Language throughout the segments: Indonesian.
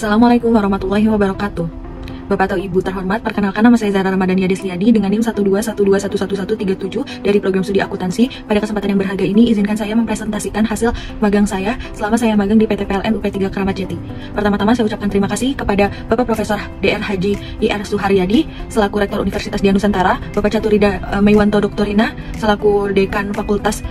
Assalamualaikum warahmatullahi wabarakatuh. Bapak atau Ibu terhormat, perkenalkan nama saya Zara Ramadhania Desliadi dengan NIM 121211137 dari program studi akuntansi. Pada kesempatan yang berharga ini, izinkan saya mempresentasikan hasil magang saya selama saya magang di PT PLN UP3 Kramat Jati. Pertama-tama saya ucapkan terima kasih kepada Bapak Profesor Dr. Haji IR Suharyadi selaku Rektor Universitas Dian Nusantara, Bapak Caturida Meiwanto Doktorina selaku Dekan Fakultas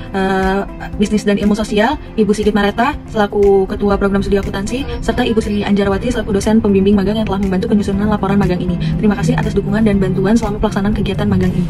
Bisnis dan Ilmu Sosial, Ibu Sigit Mareta selaku Ketua Program Studi Akuntansi, serta Ibu Sri Anjarwati selaku dosen pembimbing magang yang telah membantu penyusunan laporan magang ini. Terima kasih atas dukungan dan bantuan selama pelaksanaan kegiatan magang ini.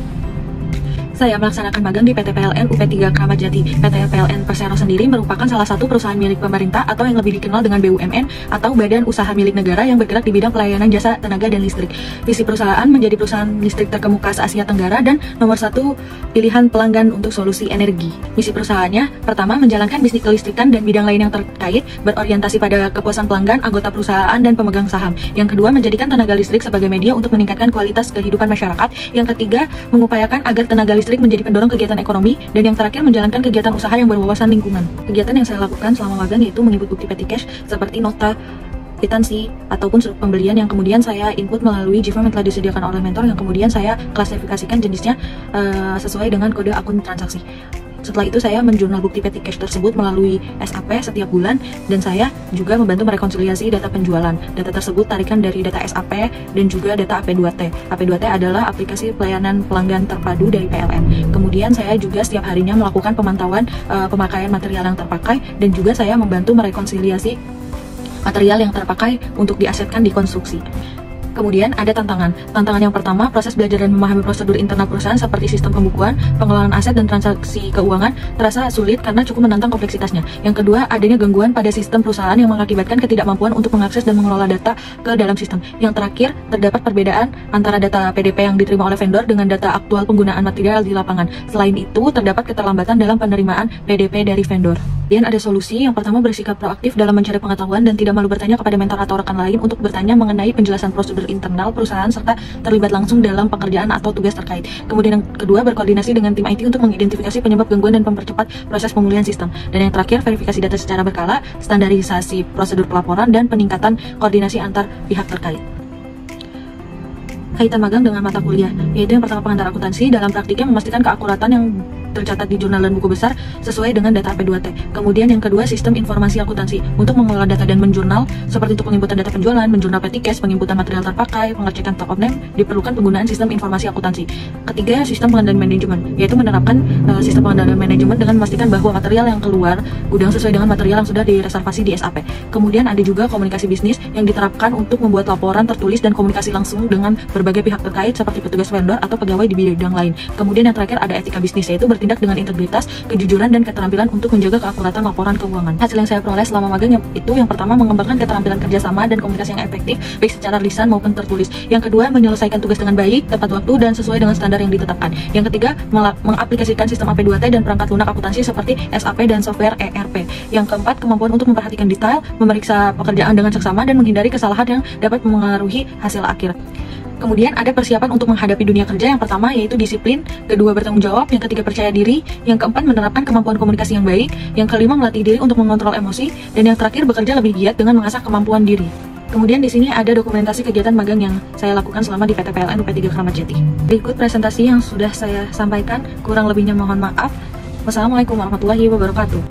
Saya melaksanakan magang di PT PLN UP3 Kramat Jati. PT PLN Persero sendiri merupakan salah satu perusahaan milik pemerintah atau yang lebih dikenal dengan BUMN atau Badan Usaha Milik Negara yang bergerak di bidang pelayanan jasa tenaga dan listrik. Visi perusahaan menjadi perusahaan listrik terkemuka se-Asia Tenggara dan nomor satu pilihan pelanggan untuk solusi energi. Misi perusahaannya, pertama, menjalankan bisnis kelistrikan dan bidang lain yang terkait berorientasi pada kepuasan pelanggan, anggota perusahaan, dan pemegang saham. Yang kedua, menjadikan tenaga listrik sebagai media untuk meningkatkan kualitas kehidupan masyarakat. Yang ketiga, mengupayakan agar tenaga listrik menjadi pendorong kegiatan ekonomi, dan yang terakhir menjalankan kegiatan usaha yang berwawasan lingkungan. Kegiatan yang saya lakukan selama magang yaitu mengikut bukti petty cash seperti nota kwitansi ataupun surat pembelian yang kemudian saya input melalui GForm yang telah disediakan oleh mentor, yang kemudian saya klasifikasikan jenisnya sesuai dengan kode akun transaksi. Setelah itu saya menjurnal bukti petty cash tersebut melalui SAP setiap bulan, dan saya juga membantu merekonsiliasi data penjualan. Data tersebut tarikan dari data SAP dan juga data AP2T. AP2T adalah aplikasi pelayanan pelanggan terpadu dari PLN. Kemudian saya juga setiap harinya melakukan pemantauan pemakaian material yang terpakai, dan juga saya membantu merekonsiliasi material yang terpakai untuk diasetkan di konstruksi. Kemudian ada tantangan. Tantangan yang pertama, proses belajar dan memahami prosedur internal perusahaan seperti sistem pembukuan, pengelolaan aset, dan transaksi keuangan terasa sulit karena cukup menantang kompleksitasnya. Yang kedua, adanya gangguan pada sistem perusahaan yang mengakibatkan ketidakmampuan untuk mengakses dan mengelola data ke dalam sistem. Yang terakhir, terdapat perbedaan antara data PDP yang diterima oleh vendor dengan data aktual penggunaan material di lapangan. Selain itu, terdapat keterlambatan dalam penerimaan PDP dari vendor. Kemudian ada solusi. Yang pertama, bersikap proaktif dalam mencari pengetahuan dan tidak malu bertanya kepada mentor atau rekan lain untuk bertanya mengenai penjelasan prosedur internal perusahaan serta terlibat langsung dalam pekerjaan atau tugas terkait. Kemudian yang kedua, berkoordinasi dengan tim IT untuk mengidentifikasi penyebab gangguan dan mempercepat proses pemulihan sistem. Dan yang terakhir, verifikasi data secara berkala, standarisasi prosedur pelaporan, dan peningkatan koordinasi antar pihak terkait. Kaitan magang dengan mata kuliah, yaitu yang pertama pengantar akuntansi, dalam praktiknya memastikan keakuratan yang tercatat di jurnal dan buku besar sesuai dengan data AP2T. Kemudian yang kedua, sistem informasi akuntansi untuk mengelola data dan menjurnal, seperti untuk penginputan data penjualan, menjurnal petty cash, penginputan material terpakai, pengecekan top of name, diperlukan penggunaan sistem informasi akuntansi. Ketiga, sistem pengendalian manajemen, yaitu menerapkan sistem pengendalian manajemen dengan memastikan bahwa material yang keluar gudang sesuai dengan material yang sudah direservasi di SAP. Kemudian ada juga komunikasi bisnis yang diterapkan untuk membuat laporan tertulis dan komunikasi langsung dengan berbagai pihak terkait seperti petugas vendor atau pegawai di bidang lain. Kemudian yang terakhir ada etika bisnis, yaitu bertindak dengan integritas, kejujuran, dan keterampilan untuk menjaga keakuratan laporan keuangan. Hasil yang saya peroleh selama magang itu yang pertama, mengembangkan keterampilan kerjasama dan komunikasi yang efektif baik secara lisan maupun tertulis. Yang kedua, menyelesaikan tugas dengan baik, tepat waktu, dan sesuai dengan standar yang ditetapkan. Yang ketiga, mengaplikasikan sistem AP2T dan perangkat lunak akuntansi seperti SAP dan software ERP. Yang keempat, kemampuan untuk memperhatikan detail, memeriksa pekerjaan dengan seksama, dan menghindari kesalahan yang dapat mengaruhi hasil akhir. Kemudian ada persiapan untuk menghadapi dunia kerja. Yang pertama yaitu disiplin, kedua bertanggung jawab, yang ketiga percaya diri, yang keempat menerapkan kemampuan komunikasi yang baik, yang kelima melatih diri untuk mengontrol emosi, dan yang terakhir bekerja lebih giat dengan mengasah kemampuan diri. Kemudian di sini ada dokumentasi kegiatan magang yang saya lakukan selama di PT PLN UP3 Kramat Jati. Berikut presentasi yang sudah saya sampaikan, kurang lebihnya mohon maaf. Wassalamualaikum warahmatullahi wabarakatuh.